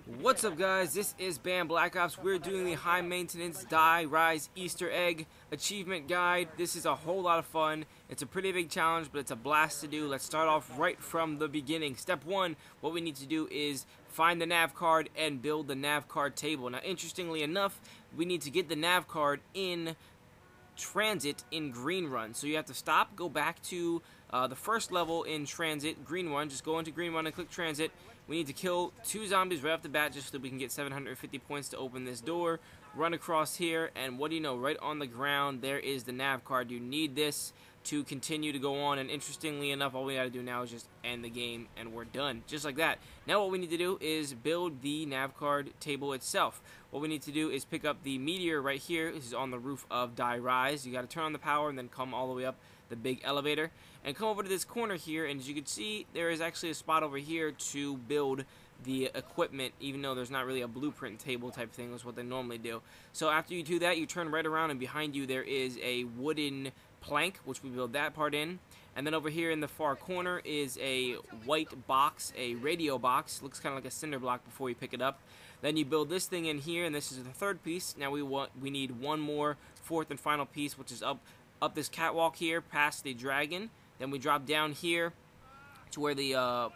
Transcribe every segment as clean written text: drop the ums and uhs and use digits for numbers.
What's up, guys? This is Bam Black Ops. We're doing the high maintenance Die Rise Easter egg achievement guide. This is a whole lot of fun. It's a pretty big challenge, but it's a blast to do. Let's start off right from the beginning. Step 1, what we need to do is find the nav card and build the nav card table. Now, interestingly enough, we need to get the nav card in transit in green run. So you have to stop, go back to the first level in transit, green run. Just go into green run and click transit. We need to kill 2 zombies right off the bat just so we can get 750 points to open this door. Run across here, and what do you know, right on the ground there is the nav card. You need this to continue to go on, and interestingly enough, all we gotta do now is just end the game and we're done, just like that. Now what we need to do is build the nav card table itself. What we need to do is pick up the meteor right here. This is on the roof of Die Rise. You gotta turn on the power and then come all the way up the big elevator and come over to this corner here, and as you can see, there is actually a spot over here to build the equipment, even though there's not really a blueprint table type thing. Is what they normally do. So after you do that, you turn right around, and behind you there is a wooden plank, which we build that part in. And then over here in the far corner is a white box, a radio box. Looks kind of like a cinder block before you pick it up. Then you build this thing in here, and this is the third piece. Now we need one more fourth and final piece, which is up this catwalk here past the dragon. Then we drop down here to where the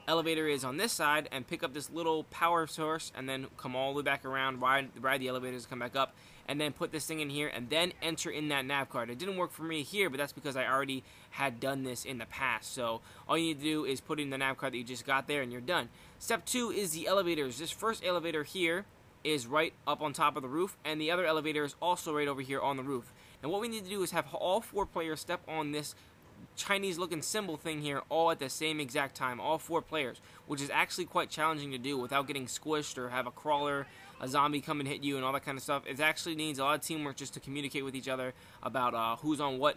elevator is on this side and pick up this little power source, and then come all the way back around, ride the elevators, come back up, and then put this thing in here and then enter in that nav card. It didn't work for me here, but that's because I already had done this in the past. So all you need to do is put in the nav card that you just got there and you're done. Step 2 is the elevators. This first elevator here is right up on top of the roof, and the other elevator is also right over here on the roof. And what we need to do is have all 4 players step on this Chinese looking symbol thing here all at the same exact time, all 4 players, which is actually quite challenging to do without getting squished or have a crawler, a zombie come and hit you and all that kind of stuff. It actually needs a lot of teamwork just to communicate with each other about who's on what,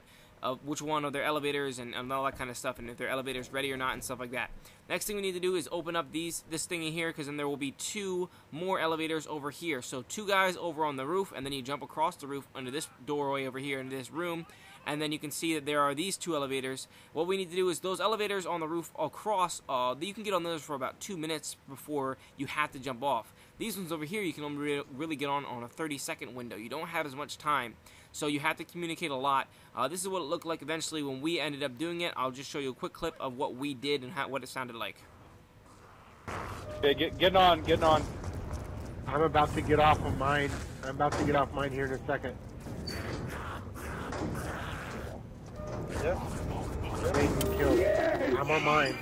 which one of their elevators, and all that kind of stuff, and if their elevator's ready or not and stuff like that. Next thing we need to do is open up this thingy here, because then there will be 2 more elevators over here. So 2 guys over on the roof, and then you jump across the roof under this doorway over here into this room, and then you can see that there are these 2 elevators. What we need to do is those elevators on the roof across, you can get on those for about 2 minutes before you have to jump off. These ones over here you can only really get on a 30-second window. You don't have as much time, so you have to communicate a lot. This is what it looked like eventually when we ended up doing it. I'll just show you a quick clip of what we did and what it sounded like. Okay, getting on. I'm about to get off of mine. I'm about to get off mine here in a second. Yeah. I'm on mine.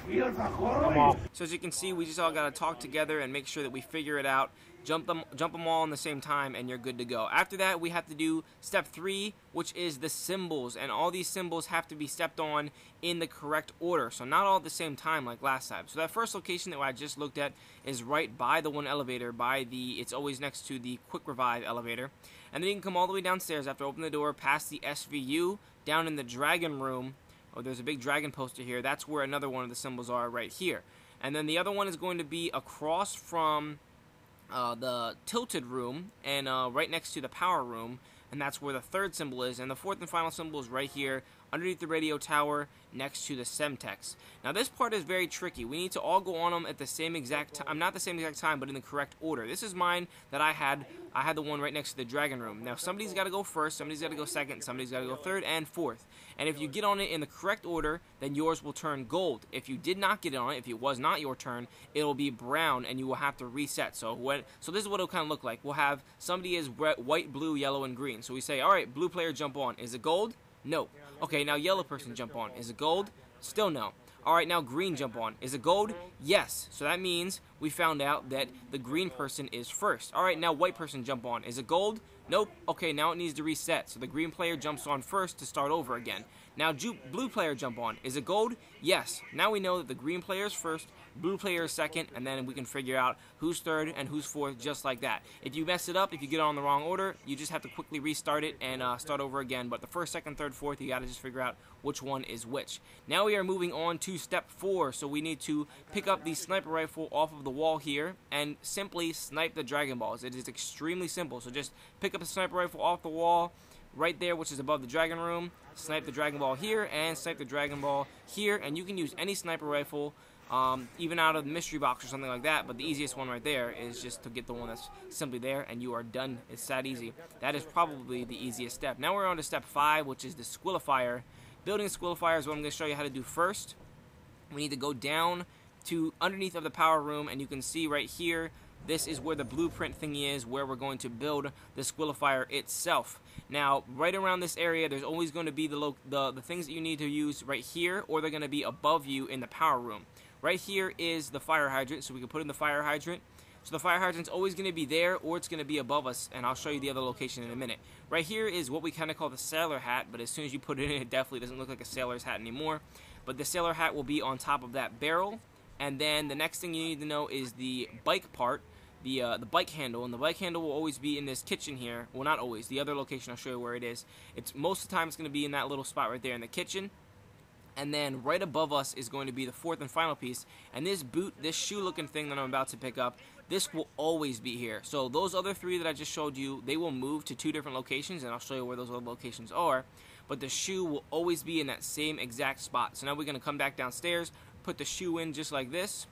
I'm off. So as you can see, we just all got to talk together and make sure that we figure it out. Jump them all in the same time, and you're good to go. After that, we have to do step 3, which is the symbols, and all these symbols have to be stepped on in the correct order, so not all at the same time like last time. So that first location that I just looked at is right by the one elevator, it's always next to the quick revive elevator. And then you can come all the way downstairs after opening the door, past the SVU, down in the dragon room. Oh, there's a big dragon poster here. That's where another one of the symbols are right here. And then the other one is going to be across from the tilted room and right next to the power room, and that's where the third symbol is. And the fourth and final symbol is right here underneath the radio tower next to the Semtex. Now this part is very tricky. We need to all go on them at the same exact time, not the same exact time, but in the correct order. This is mine that I had the one right next to the dragon room. Now somebody's got to go first, somebody's got to go second, somebody's got to go third and fourth. And if you get on it in the correct order, then yours will turn gold. If you did not get on it, if it was not your turn, it'll be brown and you will have to reset. So this is what it'll kind of look like. We'll have somebody is white, blue, yellow, and green. So we say, all right, blue player jump on. Is it gold? No. Okay, now yellow person jump on. Is it gold? Still no. Alright, now green jump on. Is it gold? Yes. So that means we found out that the green person is first. Alright, now white person jump on. Is it gold? Nope. Okay, now it needs to reset. So the green player jumps on first to start over again. Now blue player jump on. Is it gold? Yes. Now we know that the green player is first, blue player is second, and then we can figure out who's third and who's fourth just like that. If you mess it up, if you get on the wrong order, you just have to quickly restart it and start over again. But the first, second, third, fourth, you got to just figure out which one is which. Now we are moving on to step 4. So we need to pick up the sniper rifle off of the wall here and simply snipe the Dragon Balls. It is extremely simple. So just pick up the sniper rifle off the wall right there, which is above the dragon room. Snipe the Dragon Ball here and snipe the Dragon Ball here, and you can use any sniper rifle even out of the mystery box or something like that. But the easiest one right there is just to get the one that's simply there, and you are done. It's that easy. That is probably the easiest step. Now we're on to step 5, which is the squillifier. Building a squillifier is what I'm going to show you how to do first. We need to go down to underneath of the power room, and you can see right here, this is where the blueprint thingy is, where we're going to build the squillifier itself. Now, right around this area, there's always going to be the things that you need to use right here, or they're going to be above you in the power room. Right here is the fire hydrant, so we can put in the fire hydrant. So the fire hydrant's always going to be there, or it's going to be above us, and I'll show you the other location in a minute. Right here is what we kind of call the sailor hat, but as soon as you put it in, it definitely doesn't look like a sailor's hat anymore. But the sailor hat will be on top of that barrel. And then the next thing you need to know is the bike part, the bike handle, and the bike handle will always be in this kitchen here. Well, not always. The other location, I'll show you where it is. It's most of the time it's going to be in that little spot right there in the kitchen. And then right above us is going to be the fourth and final piece. And this boot, this shoe-looking thing that I'm about to pick up, this will always be here. So those other 3 that I just showed you, they will move to 2 different locations, and I'll show you where those other locations are. But the shoe will always be in that same exact spot. So now we're going to come back downstairs, put the shoe in just like this,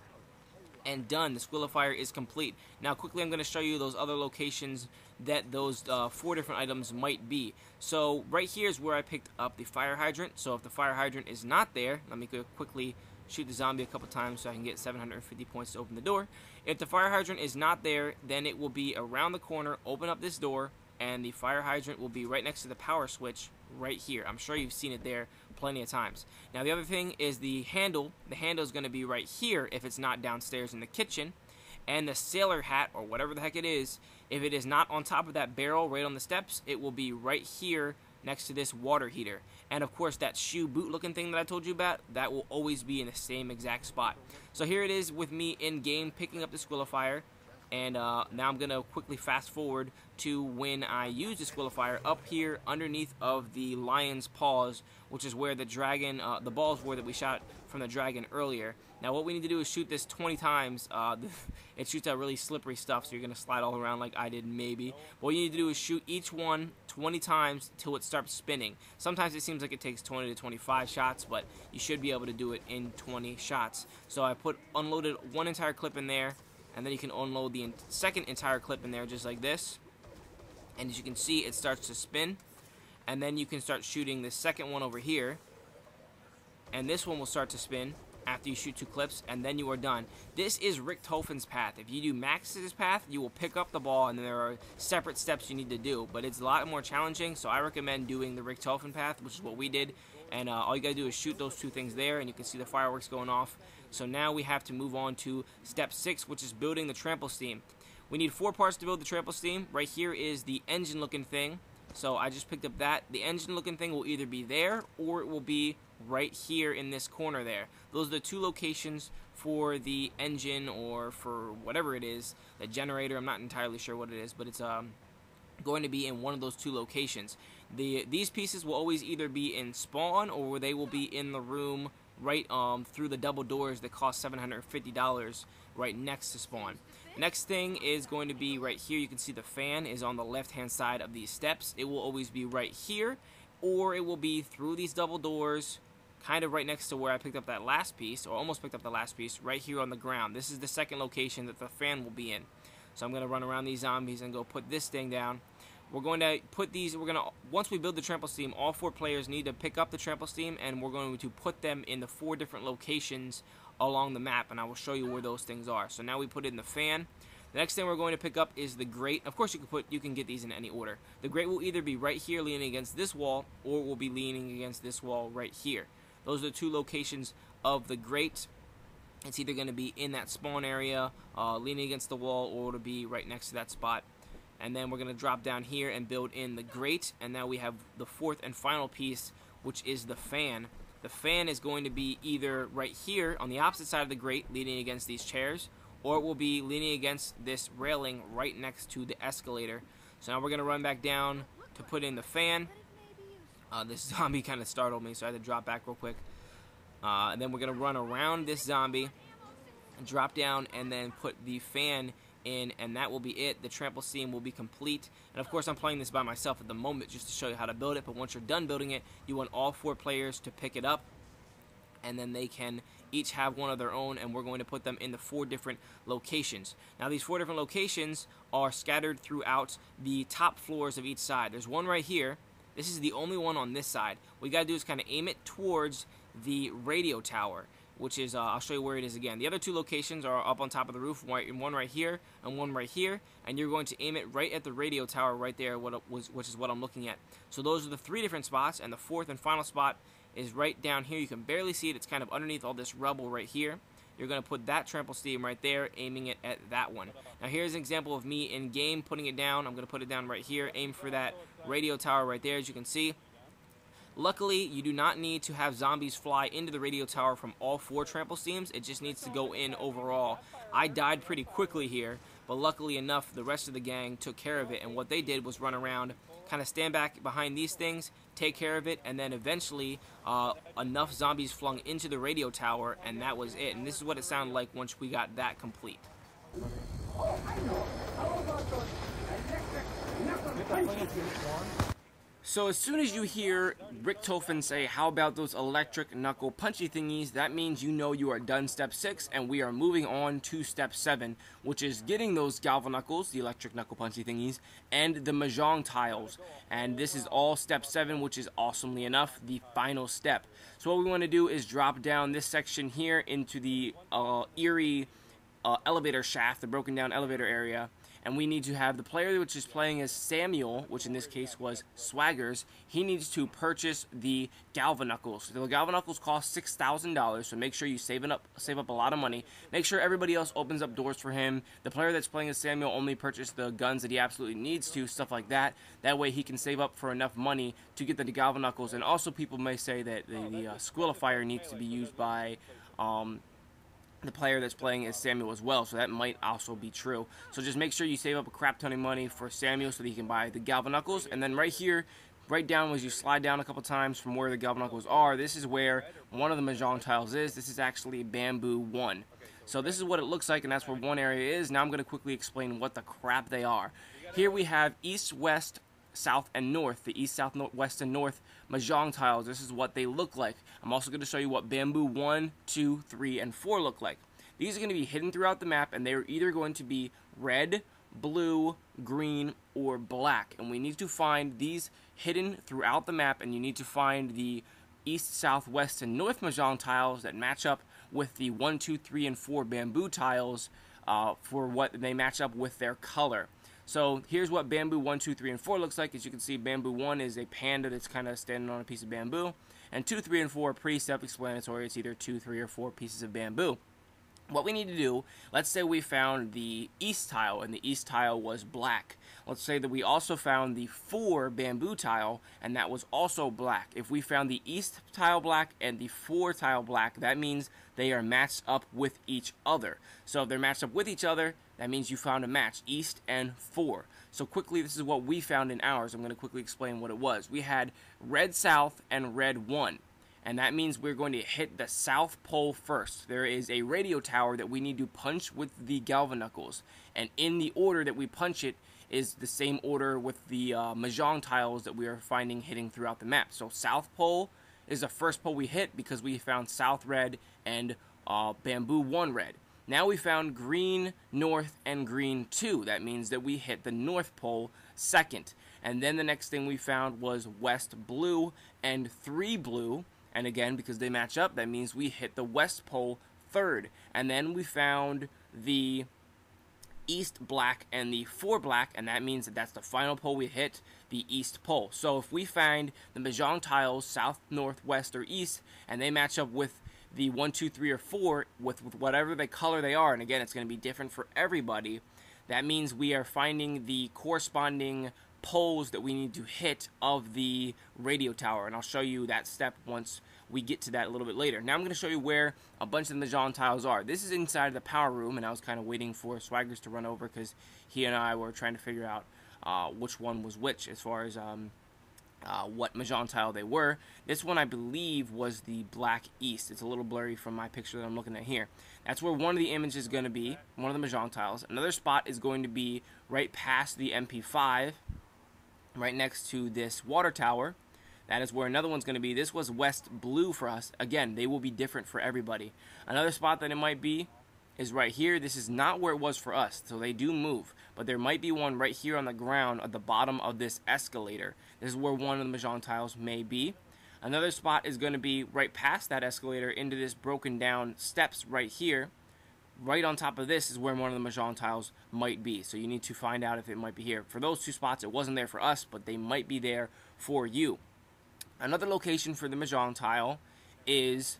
and done. The squillifier is complete. Now quickly I'm going to show you those other locations that those 4 different items might be. So right here is where I picked up the fire hydrant. So if the fire hydrant is not there, let me go quickly shoot the zombie a couple times so I can get 750 points to open the door. If the fire hydrant is not there, then it will be around the corner, open up this door, and the fire hydrant will be right next to the power switch right here. I'm sure you've seen it there plenty of times. Now the other thing is the handle. The handle is going to be right here if it's not downstairs in the kitchen. And the sailor hat, or whatever the heck it is, if it is not on top of that barrel right on the steps, it will be right here next to this water heater. And of course that shoe boot looking thing that I told you about, that will always be in the same exact spot. So here it is with me in game picking up the squillifier. And now I'm going to quickly fast forward to when I use the squillifier up here underneath of the lion's paws, which is where the dragon, the balls were that we shot from the dragon earlier. Now what we need to do is shoot this 20 times. It shoots out really slippery stuff, so you're going to slide all around like I did maybe. But what you need to do is shoot each one 20 times till it starts spinning. Sometimes it seems like it takes 20 to 25 shots, but you should be able to do it in 20 shots. So I unloaded one entire clip in there. And then you can unload the second entire clip in there just like this. And as you can see, it starts to spin. And then you can start shooting the second one over here. And this one will start to spin after you shoot 2 clips, and then you are done. This is Richthofen's path. If you do Max's path, you will pick up the ball, and there are separate steps you need to do. But it's a lot more challenging, so I recommend doing the Richthofen path, which is what we did. And all you gotta do is shoot those 2 things there, and you can see the fireworks going off. So now we have to move on to step 6, which is building the trample steam. We need 4 parts to build the trample steam. Right here is the engine looking thing. So I just picked up that. The engine looking thing will either be there, or it will be right here in this corner there. Those are the 2 locations for the engine, or for whatever it is, the generator. I'm not entirely sure what it is, but it's going to be in one of those 2 locations. These pieces will always either be in spawn, or they will be in the room right through the double doors that cost $750 right next to spawn. Next thing is going to be right here. You can see the fan is on the left hand side of these steps. It will always be right here, or it will be through these double doors, kind of right next to where I picked up that last piece, or almost picked up the last piece, right here on the ground. This is the second location that the fan will be in. So I'm going to run around these zombies and go put this thing down. We're going to put these, once we build the trample steam, all 4 players need to pick up the trample steam, and we're going to put them in the 4 different locations along the map, and I will show you where those things are. So now we put in the fan. The next thing we're going to pick up is the grate. Of course you can get these in any order. The grate will either be right here leaning against this wall, or it will be leaning against this wall right here. Those are the 2 locations of the grate. It's either going to be in that spawn area, leaning against the wall, or it'll be right next to that spot. And then we're going to drop down here and build in the grate. And now we have the 4th and final piece, which is the fan. The fan is going to be either right here on the opposite side of the grate, leaning against these chairs, or it will be leaning against this railing right next to the escalator. So now we're going to run back down to put in the fan. This zombie kind of startled me, so I had to drop back real quick. And then we're going to run around this zombie, and drop down, and then put the fan in, and that will be it. The trample steam will be complete. And of course I'm playing this by myself at the moment just to show you how to build it, but once you're done building it, you want all 4 players to pick it up, and then they can each have one of their own, and we're going to put them in the 4 different locations. Now these 4 different locations are scattered throughout the top floors of each side. There's one right here. This is the only one on this side. What you gotta do is kind of aim it towards the radio tower, which is, I'll show you where it is again. The other 2 locations are up on top of the roof, one right here and one right here, and you're going to aim it right at the radio tower right there, which is what I'm looking at. So those are the 3 different spots, and the 4th and final spot is right down here. You can barely see it. It's kind of underneath all this rubble right here. You're going to put that trample steam right there, aiming it at that one. Now here's an example of me in game putting it down. I'm going to put it down right here, aim for that radio tower right there, as you can see. Luckily, you do not need to have zombies fly into the radio tower from all 4 trample steams. It just needs to go in overall. I died pretty quickly here, but luckily enough, the rest of the gang took care of it, and what they did was run around, kind of stand back behind these things, take care of it, and then eventually enough zombies flung into the radio tower, and that was it. And this is what it sounded like once we got that complete. So as soon as you hear Rick Tolfin say, how about those electric knuckle punchy thingies, that means you know you are done step 6, and we are moving on to step 7, which is getting those galva knuckles, the electric knuckle punchy thingies, and the mahjong tiles. And this is all step 7, which is awesomely enough the final step. So what we want to do is drop down this section here into the eerie elevator shaft, the broken down elevator area. And we need to have the player which is playing as Samuel, which in this case was Swaggers. He needs to purchase the Galva Knuckles. The Galva Knuckles cost $6,000, so make sure you save up a lot of money. Make sure everybody else opens up doors for him. The player that's playing as Samuel only purchase the guns that he absolutely needs to, stuff like that. That way he can save up for enough money to get the Galva Knuckles. And also people may say that the Squillifier needs to be used by the player that's playing as Samuel as well, so that might also be true. So just make sure you save up a crap ton of money for Samuel so that he can buy the Galva Knuckles. And then right here, right down as you slide down a couple times from where the Galva Knuckles are, this is where one of the mahjong tiles is. This is actually Bamboo 1. So this is what it looks like, and that's where one area is. Now I'm going to quickly explain what the crap they are. Here we have east, west, south, and north. The east, south, west, and north mahjong tiles. This is what they look like. I'm also going to show you what Bamboo 1, 2, 3, and 4 look like. These are going to be hidden throughout the map, and they're either going to be red, blue, green, or black. And we need to find these hidden throughout the map, and you need to find the east, south, west, and north mahjong tiles that match up with the 1, 2, 3, and 4 bamboo tiles for what they match up with their color. So here's what Bamboo 1, 2, 3, and 4 looks like. As you can see, Bamboo 1 is a panda that's kind of standing on a piece of bamboo. And 2, 3, and 4 are pretty self-explanatory. It's either 2, 3, or 4 pieces of bamboo. What we need to do, let's say we found the east tile, and the east tile was black. Let's say that we also found the 4 bamboo tile, and that was also black. If we found the east tile black and the 4 tile black, that means they are matched up with each other. So if they're matched up with each other, that means you found a match, east and 4. So quickly, this is what we found in ours. I'm going to quickly explain what it was. We had red south and red 1. And that means we're going to hit the south pole first. There is a radio tower that we need to punch with the Galva Knuckles. And in the order that we punch it is the same order with the mahjong tiles that we are finding hitting throughout the map. So south pole is the first pole we hit because we found south red and Bamboo 1 red. Now we found green, north, and green 2. That means that we hit the north pole second. And then the next thing we found was west blue and 3 blue. And again, because they match up, that means we hit the west pole third. And then we found the east black and the 4 black, and that means that that's the final pole we hit, the east pole. So if we find the mahjong tiles south, north, west, or east, and they match up with the 1, 2, 3, or 4 with whatever the color they are, and again, it's going to be different for everybody, that means we are finding the corresponding poles that we need to hit of the radio tower, and I'll show you that step once we get to that a little bit later. Now I'm going to show you where a bunch of the mahjong tiles are. This is inside the power room, and I was kind of waiting for Swaggers to run over because he and I were trying to figure out which one was which as far as what mahjong tile they were. This one I believe was the black east. It's a little blurry from my picture that I'm looking at here. That's where one of the images is going to be, one of the mahjong tiles. Another spot is going to be right past the MP5, right next to this water tower. That is where another one's going to be. This was west blue for us. Again, they will be different for everybody. Another spot that it might be is right here. This is not where it was for us, so they do move. But there might be one right here on the ground at the bottom of this escalator. This is where one of the Mahjong tiles may be. Another spot is going to be right past that escalator into this broken down steps right here. Right on top of this is where one of the Mahjong tiles might be. So you need to find out if it might be here. For those two spots, it wasn't there for us, but they might be there for you. Another location for the Mahjong tile is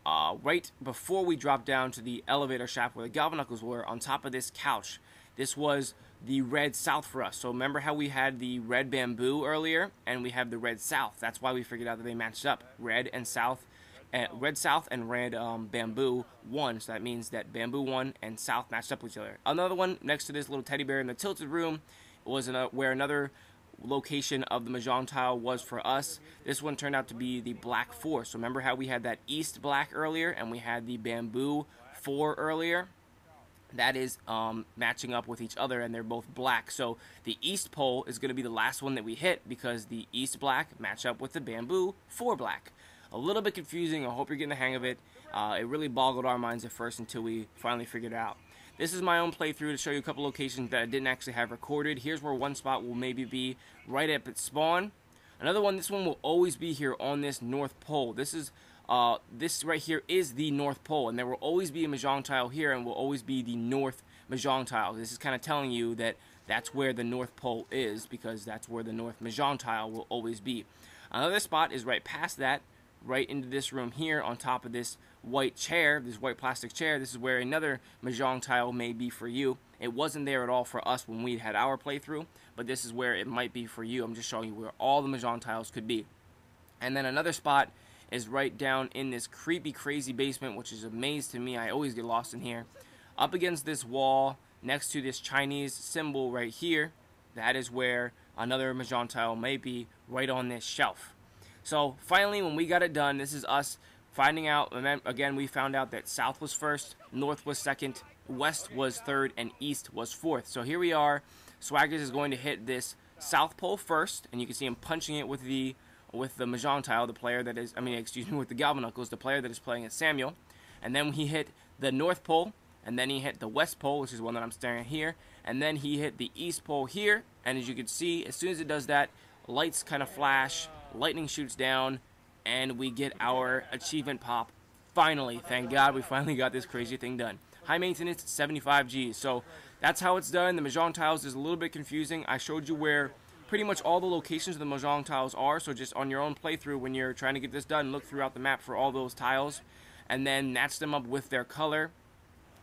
right before we drop down to the elevator shaft where the Galvanickles were, on top of this couch. This was the red south for us. So remember how we had the red bamboo earlier, and we have the red south. That's why we figured out that they matched up. Red south and red bamboo won. So that means that bamboo won and south matched up with each other. Another one next to this little teddy bear in the tilted room was where another location of the Mahjong tile was for us. This one turned out to be the black 4. So remember how we had that east black earlier, and we had the bamboo 4 earlier? That is matching up with each other, and they're both black. So the east pole is going to be the last one that we hit, because the east black match up with the bamboo 4 black. A little bit confusing. I hope you're getting the hang of it. It really boggled our minds at first until we finally figured it out. This is my own playthrough to show you a couple locations that I didn't actually have recorded. Here's where one spot will maybe be right up at spawn. Another one, this one will always be here on this north pole. This right here is the north pole, and there will always be a Mahjong tile here, and will always be the north Mahjong tile. This is kind of telling you that that's where the north pole is, because that's where the north Mahjong tile will always be. Another spot is right past that, right into this room here on top of this white chair, this white plastic chair. This is where another Mahjong tile may be for you. It wasn't there at all for us when we had our playthrough, but this is where it might be for you. I'm just showing you where all the Mahjong tiles could be. And then another spot is right down in this creepy, crazy basement, which is a maze to me. I always get lost in here. Up against this wall, next to this Chinese symbol right here, that is where another Mahjong tile may be, right on this shelf. So finally, when we got it done, this is us finding out. Again, we found out that south was first, north was second, west was third, and east was fourth. So here we are. Swaggers is going to hit this south pole first, and you can see him punching it with the Mahjong tile, the player that is, with the Galvanickles, the player that is playing as Samuel. And then he hit the north pole, and then he hit the west pole, which is one that I'm staring at here, and then he hit the east pole here. And as you can see, as soon as it does that, lights kind of flash, lightning shoots down, and we get our achievement pop. Finally, thank God, we finally got this crazy thing done. High maintenance, 75 Gs. So that's how it's done. The Mahjong tiles is a little bit confusing. I showed you where pretty much all the locations of the Mahjong tiles are, so just on your own playthrough, when you're trying to get this done, look throughout the map for all those tiles, and then match them up with their color,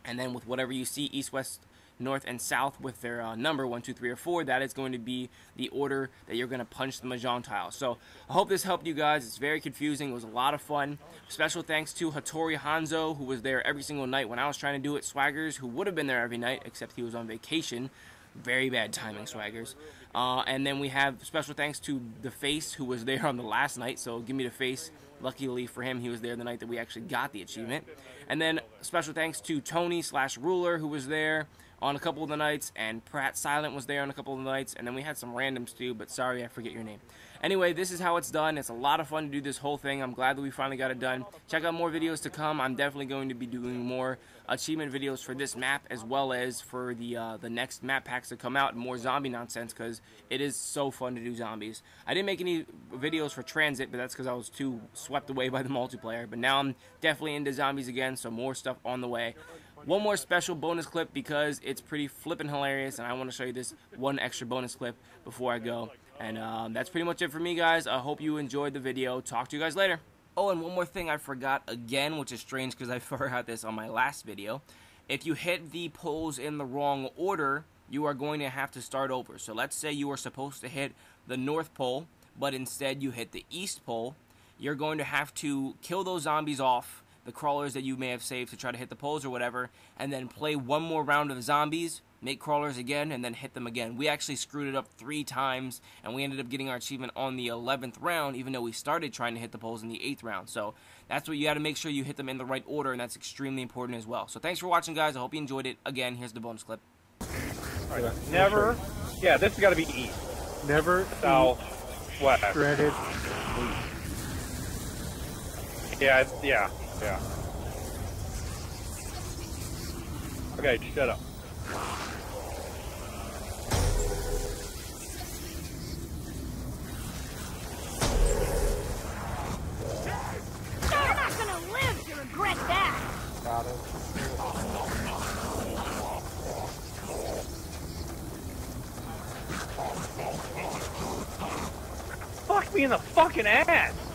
and then with whatever you see, east, west, north, and south with their number, 1, 2, 3, or 4, that is going to be the order that you're going to punch the Mahjong tiles. So I hope this helped you guys. It's very confusing. It was a lot of fun. Special thanks to Hattori Hanzo, who was there every single night when I was trying to do it. Swaggers, who would have been there every night, except he was on vacation. Very bad timing, Swaggers. And then we have special thanks to The Face, who was there on the last night. So give me The Face. Luckily for him, he was there the night that we actually got the achievement. And then special thanks to Tony/Ruler, who was there on a couple of the nights, and Pratt Silent was there on a couple of the nights, and then we had some randoms too, but sorry, I forget your name. Anyway, this is how it's done. It's a lot of fun to do this whole thing. I'm glad that we finally got it done. Check out more videos to come. I'm definitely going to be doing more achievement videos for this map, as well as for the next map packs to come out, and more zombie nonsense, because it is so fun to do zombies. I didn't make any videos for Transit, but that's because I was too swept away by the multiplayer, but now I'm definitely into zombies again, so more stuff on the way. One more special bonus clip, because it's pretty flippin' hilarious, and I want to show you this one extra bonus clip before I go. And that's pretty much it for me, guys. I hope you enjoyed the video. Talk to you guys later. Oh, and one more thing I forgot again, which is strange because I forgot this on my last video. If you hit the poles in the wrong order, you are going to have to start over. So let's say you were supposed to hit the north pole, but instead you hit the east pole. You're going to have to kill those zombies off, the crawlers that you may have saved to try to hit the poles or whatever, and then play one more round of zombies, make crawlers again, and then hit them again. We actually screwed it up 3 times, and we ended up getting our achievement on the 11th round, even though we started trying to hit the poles in the 8th round. So that's what you got to make sure you hit them in the right order, and that's extremely important as well. So thanks for watching, guys. I hope you enjoyed it. Again, here's the bonus clip. Never. Yeah, this has got to be east. Never. South. What? Shredded. Yeah. Okay, shut up. You're not gonna live to regret that! Got it. Fuck me in the fucking ass!